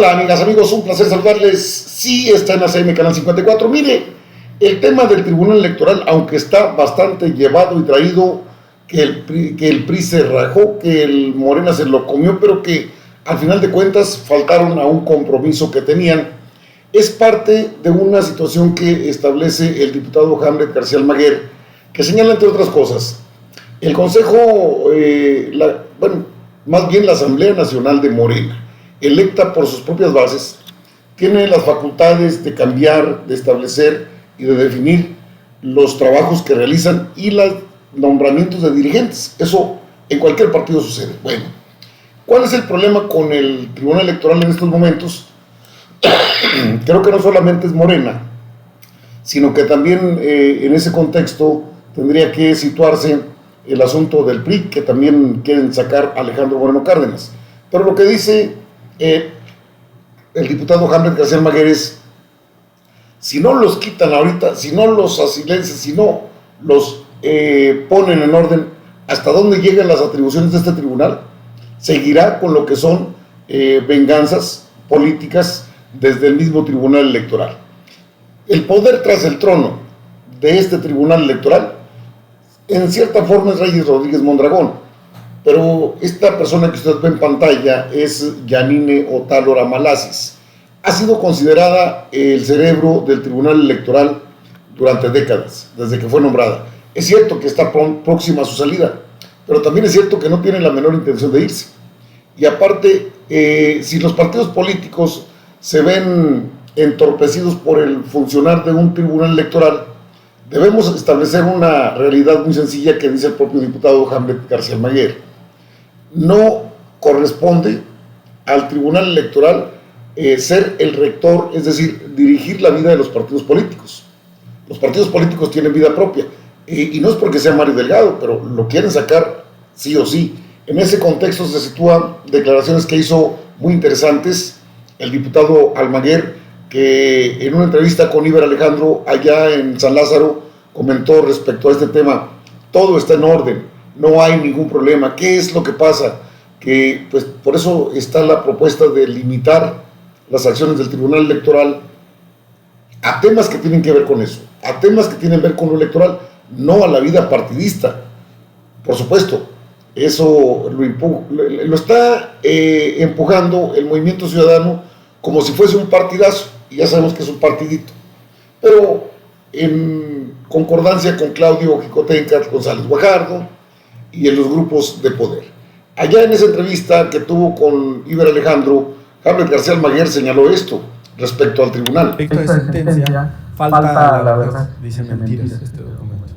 Hola amigas, amigos, un placer saludarles. Sí, está en ACM Canal 54. Mire, el tema del Tribunal Electoral, aunque está bastante llevado y traído, que el PRI se rajó, que el Morena se lo comió, pero que al final de cuentas faltaron a un compromiso que tenían, es parte de una situación que establece el diputado Hamlet García Almaguer, que señala, entre otras cosas, el Consejo, más bien la Asamblea Nacional de Morena, electa por sus propias bases, tiene las facultades de cambiar, de establecer y de definir los trabajos que realizan y los nombramientos de dirigentes. Eso en cualquier partido sucede. Bueno, ¿cuál es el problema con el Tribunal Electoral en estos momentos? Creo que no solamente es Morena, sino que también en ese contexto tendría que situarse el asunto del PRI, que también quieren sacar a Alejandro Moreno Cárdenas. Pero lo que dice el diputado Hamlet García Almaguer es: si no los quitan ahorita, si no los asilencian, si no los ponen en orden, ¿hasta dónde llegan las atribuciones de este tribunal? Seguirá con lo que son venganzas políticas desde el mismo tribunal electoral. El poder tras el trono de este tribunal electoral, en cierta forma, es Reyes Rodríguez Mondragón, pero esta persona que usted ve en pantalla es Yanine Otálora Malasis. Ha sido considerada el cerebro del Tribunal Electoral durante décadas, desde que fue nombrada. Es cierto que está próxima a su salida, pero también es cierto que no tiene la menor intención de irse. Y aparte, si los partidos políticos se ven entorpecidos por el funcionar de un tribunal electoral, debemos establecer una realidad muy sencilla que dice el propio diputado Hamlet García Almaguer. No corresponde al tribunal electoral ser el rector, es decir, dirigir la vida de los partidos políticos. Los partidos políticos tienen vida propia, y no es porque sea Mario Delgado, pero lo quieren sacar sí o sí. En ese contexto se sitúan declaraciones que hizo muy interesantes el diputado Almaguer, que en una entrevista con Iber Alejandro allá en San Lázaro comentó respecto a este tema: todo está en orden, no hay ningún problema. ¿Qué es lo que pasa? Que pues por eso está la propuesta de limitar las acciones del Tribunal Electoral a temas que tienen que ver con eso, a temas que tienen que ver con lo electoral, no a la vida partidista. Por supuesto, eso lo está empujando el Movimiento Ciudadano como si fuese un partidazo, y ya sabemos que es un partidito, pero en concordancia con Claudio Jicotenca González Guajardo y en los grupos de poder. Allá en esa entrevista que tuvo con Iber Alejandro, Hamlet García Almaguer señaló esto respecto al tribunal. Respecto de sentencia, falta la verdad, dice mentiras este documento.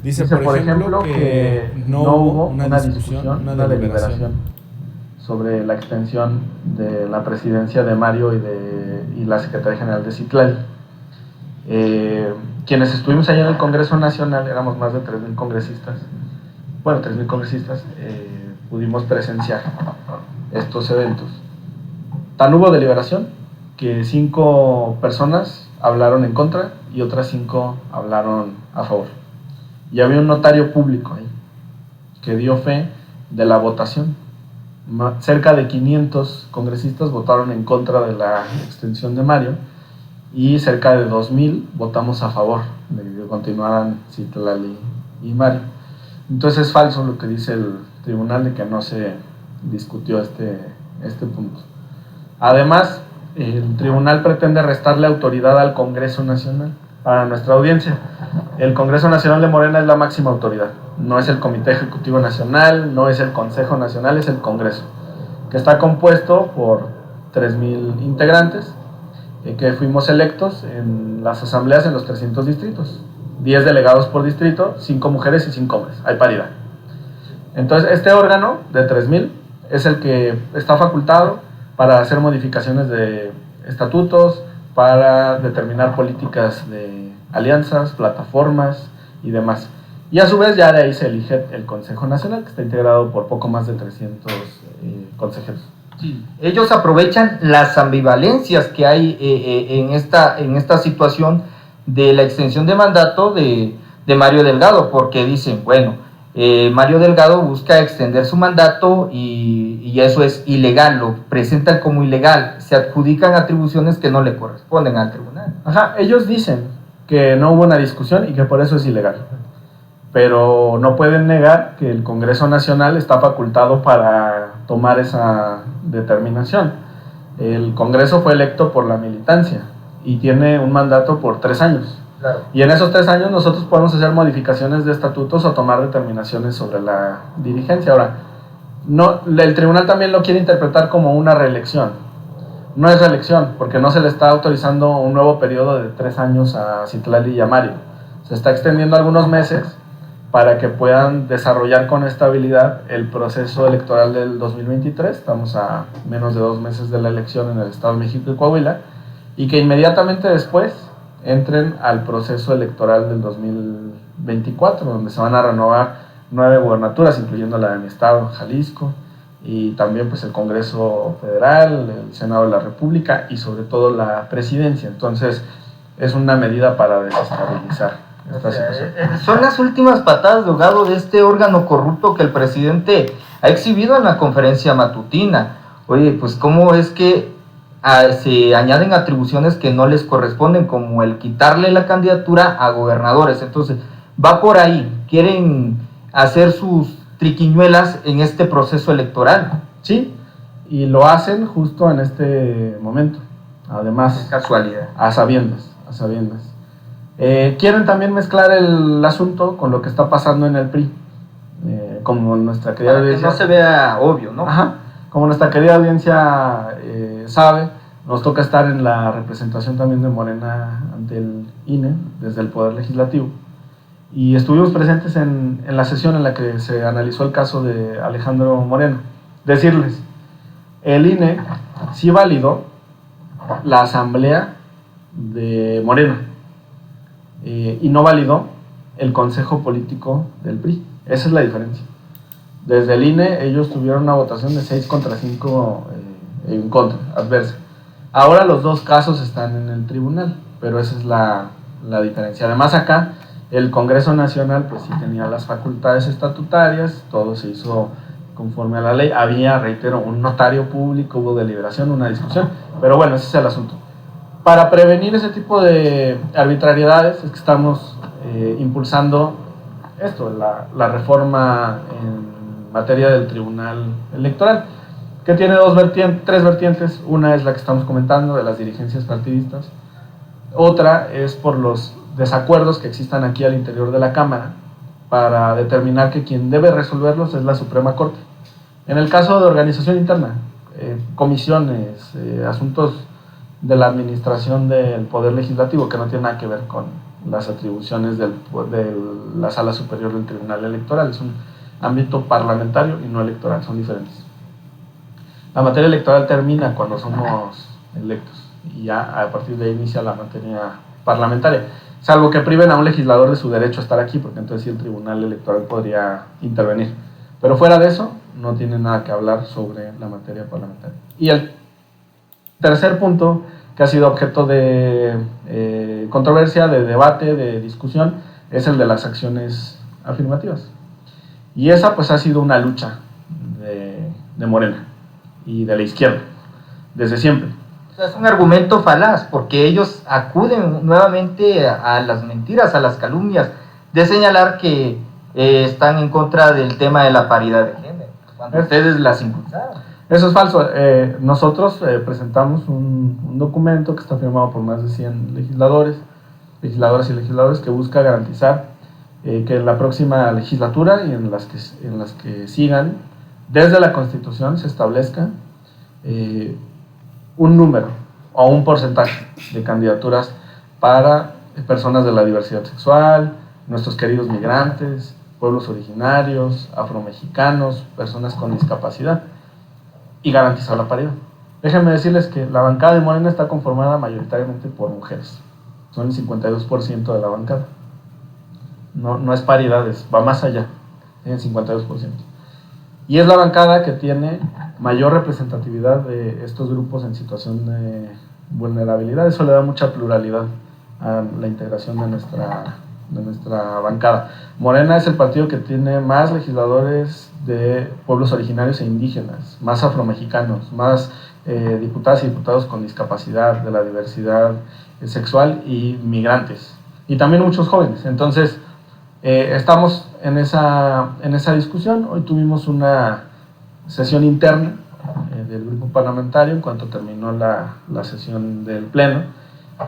Dice, por ejemplo, que no hubo una discusión, una deliberación sobre la extensión de la presidencia de Mario y la Secretaría General de Citlali. Quienes estuvimos allá en el Congreso Nacional, éramos más de 3,000 congresistas, bueno, 3,000 congresistas, pudimos presenciar estos eventos. Tan hubo deliberación que 5 personas hablaron en contra y otras 5 hablaron a favor. Y había un notario público ahí que dio fe de la votación. Cerca de 500 congresistas votaron en contra de la extensión de Mario y cerca de 2,000 votamos a favor de que continuaran Citlali y Mario. Entonces es falso lo que dice el tribunal de que no se discutió este punto. Además, el tribunal pretende restarle autoridad al Congreso Nacional. Para nuestra audiencia, el Congreso Nacional de Morena es la máxima autoridad. No es el Comité Ejecutivo Nacional, no es el Consejo Nacional, es el Congreso, que está compuesto por 3,000 integrantes, que fuimos electos en las asambleas en los 300 distritos. 10 delegados por distrito, 5 mujeres y 5 hombres, hay paridad. Entonces, este órgano de 3,000 es el que está facultado para hacer modificaciones de estatutos, para determinar políticas de alianzas, plataformas y demás. Y a su vez ya de ahí se elige el Consejo Nacional, que está integrado por poco más de 300 consejeros. Sí. Ellos aprovechan las ambivalencias que hay en esta situación de la extensión de mandato de Mario Delgado, porque dicen, bueno, Mario Delgado busca extender su mandato y eso es ilegal, lo presentan como ilegal, se adjudican atribuciones que no le corresponden al tribunal. Ajá, ellos dicen que no hubo una discusión y que por eso es ilegal, pero no pueden negar que el Congreso Nacional está facultado para tomar esa determinación. El Congreso fue electo por la militancia y tiene un mandato por 3 años. Claro. Y en esos 3 años nosotros podemos hacer modificaciones de estatutos o tomar determinaciones sobre la dirigencia. Ahora, no, el tribunal también lo quiere interpretar como una reelección. No es reelección, porque no se le está autorizando un nuevo periodo de 3 años a Citlali y a Mario. Se está extendiendo algunos meses para que puedan desarrollar con estabilidad el proceso electoral del 2023. Estamos a menos de 2 meses de la elección en el Estado de México y Coahuila, y que inmediatamente después entren al proceso electoral del 2024, donde se van a renovar 9 gubernaturas, incluyendo la de mi estado, Jalisco, y también pues el Congreso Federal, el Senado de la República y sobre todo la presidencia. Entonces es una medida para desestabilizar esta situación. Son las últimas patadas de ahogado de este órgano corrupto que el presidente ha exhibido en la conferencia matutina. Oye, pues ¿cómo es que se añaden atribuciones que no les corresponden, como el quitarle la candidatura a gobernadores? Entonces va por ahí, quieren hacer sus triquiñuelas en este proceso electoral. Sí, y lo hacen justo en este momento, además, Es casualidad. a sabiendas. Quieren también mezclar el asunto con lo que está pasando en el PRI, como nuestra querida Para que audiencia, no se vea obvio, ¿no? Ajá, como nuestra querida audiencia sabe, nos toca estar en la representación también de Morena ante el INE, desde el Poder Legislativo, y estuvimos presentes en la sesión en la que se analizó el caso de Alejandro Moreno. Decirles, el INE sí validó la asamblea de Morena, y no validó el consejo político del PRI. Esa es la diferencia. Desde el INE ellos tuvieron una votación de 6 contra 5 en contra, adversa. Ahora los 2 casos están en el tribunal, pero esa es la diferencia. Además acá el Congreso Nacional pues sí tenía las facultades estatutarias, todo se hizo conforme a la ley. Había, reitero, un notario público, hubo deliberación, una discusión, pero bueno, ese es el asunto. Para prevenir ese tipo de arbitrariedades es que estamos impulsando esto, la reforma en materia del Tribunal Electoral, que tiene 3 vertientes. Una es la que estamos comentando, de las dirigencias partidistas. Otra es por los desacuerdos que existan aquí al interior de la Cámara, para determinar que quien debe resolverlos es la Suprema Corte. En el caso de organización interna, comisiones, asuntos de la administración del Poder Legislativo, que no tiene nada que ver con las atribuciones de la Sala Superior del Tribunal Electoral. Es un ámbito parlamentario y no electoral, son diferentes. La materia electoral termina cuando somos electos y ya a partir de ahí inicia la materia parlamentaria, salvo que priven a un legislador de su derecho a estar aquí, porque entonces sí el Tribunal Electoral podría intervenir. Pero fuera de eso, no tiene nada que hablar sobre la materia parlamentaria. Y el tercer punto, que ha sido objeto de controversia, de debate, de discusión, es el de las acciones afirmativas. Y esa pues ha sido una lucha de Morena y de la izquierda, desde siempre. Es un argumento falaz, porque ellos acuden nuevamente a las mentiras, a las calumnias, de señalar que están en contra del tema de la paridad de género, cuando ustedes las impulsaron. Eso es falso. Nosotros presentamos un documento que está firmado por más de 100 legisladoras y legisladores, que busca garantizar que en la próxima legislatura y en las que sigan, desde la Constitución se establezca un número o un porcentaje de candidaturas para personas de la diversidad sexual, nuestros queridos migrantes, pueblos originarios, afromexicanos, personas con discapacidad, y garantizar la paridad. Déjenme decirles que la bancada de Morena está conformada mayoritariamente por mujeres. Son el 52% de la bancada. No es paridad, va más allá, en el 52%. Y es la bancada que tiene mayor representatividad de estos grupos en situación de vulnerabilidad. Eso le da mucha pluralidad a la integración de nuestra bancada. Morena es el partido que tiene más legisladores de pueblos originarios e indígenas, más afromexicanos, más diputadas y diputados con discapacidad, de la diversidad sexual y migrantes, y también muchos jóvenes. Entonces, estamos en esa discusión. Hoy tuvimos una sesión interna del grupo parlamentario en cuanto terminó la sesión del pleno,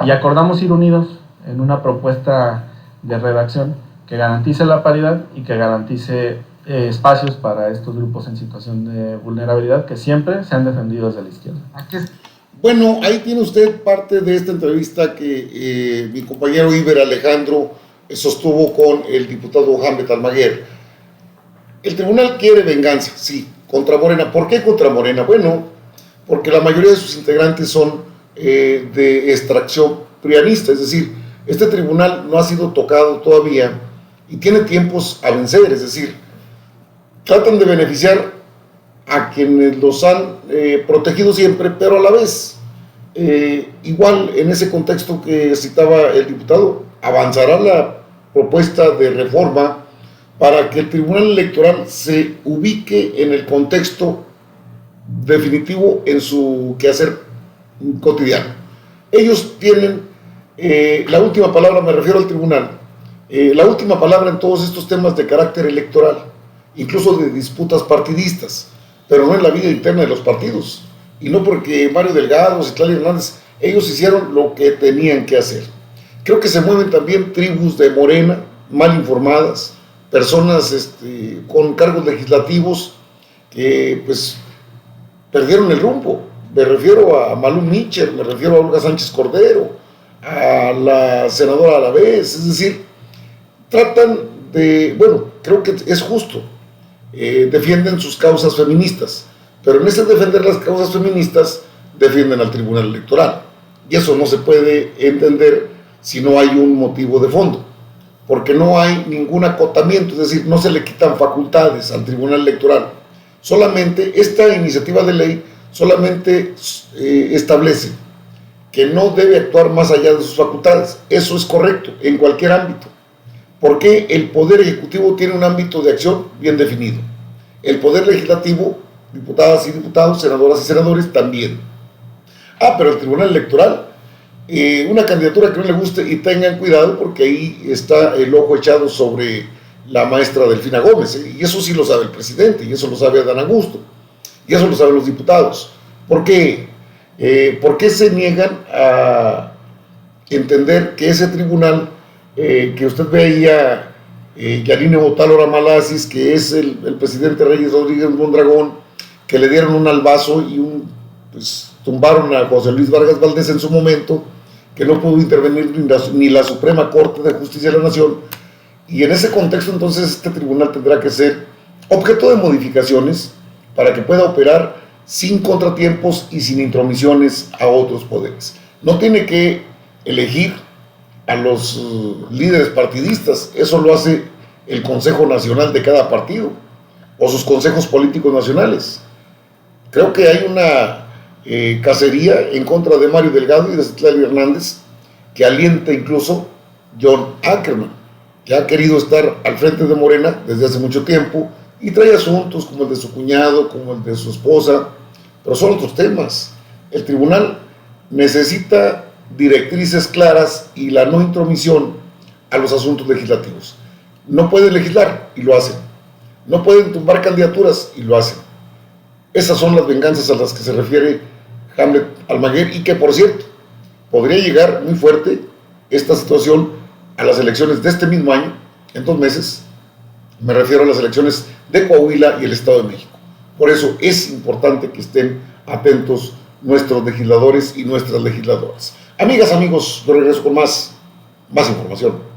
y acordamos ir unidos en una propuesta de redacción que garantice la paridad y que garantice espacios para estos grupos en situación de vulnerabilidad que siempre se han defendido desde la izquierda. Bueno, ahí tiene usted parte de esta entrevista que mi compañero Iber Alejandro sostuvo con el diputado Hamlet Almaguer. El tribunal quiere venganza, sí, contra Morena. ¿Por qué contra Morena? Bueno, porque la mayoría de sus integrantes son de extracción prianista, es decir, este tribunal no ha sido tocado todavía y tiene tiempos a vencer, es decir, tratan de beneficiar a quienes los han protegido siempre, pero a la vez, igual en ese contexto que citaba el diputado, avanzará la propuesta de reforma para que el Tribunal Electoral se ubique en el contexto definitivo en su quehacer cotidiano. Ellos tienen la última palabra, me refiero al tribunal, la última palabra en todos estos temas de carácter electoral, incluso de disputas partidistas, pero no en la vida interna de los partidos, y no porque Mario Delgado, Citlali Hernández, ellos hicieron lo que tenían que hacer. Creo que se mueven también tribus de Morena, mal informadas, personas con cargos legislativos que pues perdieron el rumbo. Me refiero a Malú Mitchell, me refiero a Olga Sánchez Cordero, a la senadora Alavés, es decir, tratan de, bueno, creo que es justo, defienden sus causas feministas, pero en ese defender las causas feministas defienden al Tribunal Electoral, y eso no se puede entender si no hay un motivo de fondo, porque no hay ningún acotamiento, es decir, no se le quitan facultades al Tribunal Electoral, solamente esta iniciativa de ley solamente establece que no debe actuar más allá de sus facultades. Eso es correcto en cualquier ámbito, porque el Poder Ejecutivo tiene un ámbito de acción bien definido, el Poder Legislativo, diputadas y diputados, senadoras y senadores también. Pero el Tribunal Electoral, una candidatura que no le guste, y tengan cuidado porque ahí está el ojo echado sobre la maestra Delfina Gómez, y eso sí lo sabe el presidente, y eso lo sabe Adán Augusto, y eso lo saben los diputados. ¿Por qué? ¿Por qué se niegan a entender que ese tribunal que usted veía, Yanine Botálora Malasis, que es el presidente Reyes Rodríguez Mondragón, que le dieron un albazo y pues tumbaron a José Luis Vargas Valdés en su momento, que no pudo intervenir ni la Suprema Corte de Justicia de la Nación, y en ese contexto entonces este tribunal tendrá que ser objeto de modificaciones para que pueda operar sin contratiempos y sin intromisiones a otros poderes. No tiene que elegir a los líderes partidistas, eso lo hace el Consejo Nacional de cada partido o sus consejos políticos nacionales. Creo que hay una cacería en contra de Mario Delgado y de Citlali Hernández que alienta incluso John Ackerman, que ha querido estar al frente de Morena desde hace mucho tiempo y trae asuntos como el de su cuñado, como el de su esposa, pero son otros temas. El tribunal necesita directrices claras y la no intromisión a los asuntos legislativos. No pueden legislar y lo hacen. No pueden tumbar candidaturas y lo hacen. Esas son las venganzas a las que se refiere Hamlet Almaguer, y que, por cierto, podría llegar muy fuerte esta situación a las elecciones de este mismo año, en 2 meses. Me refiero a las elecciones de Coahuila y el Estado de México. Por eso es importante que estén atentos nuestros legisladores y nuestras legisladoras. Amigas, amigos, yo regreso con más información.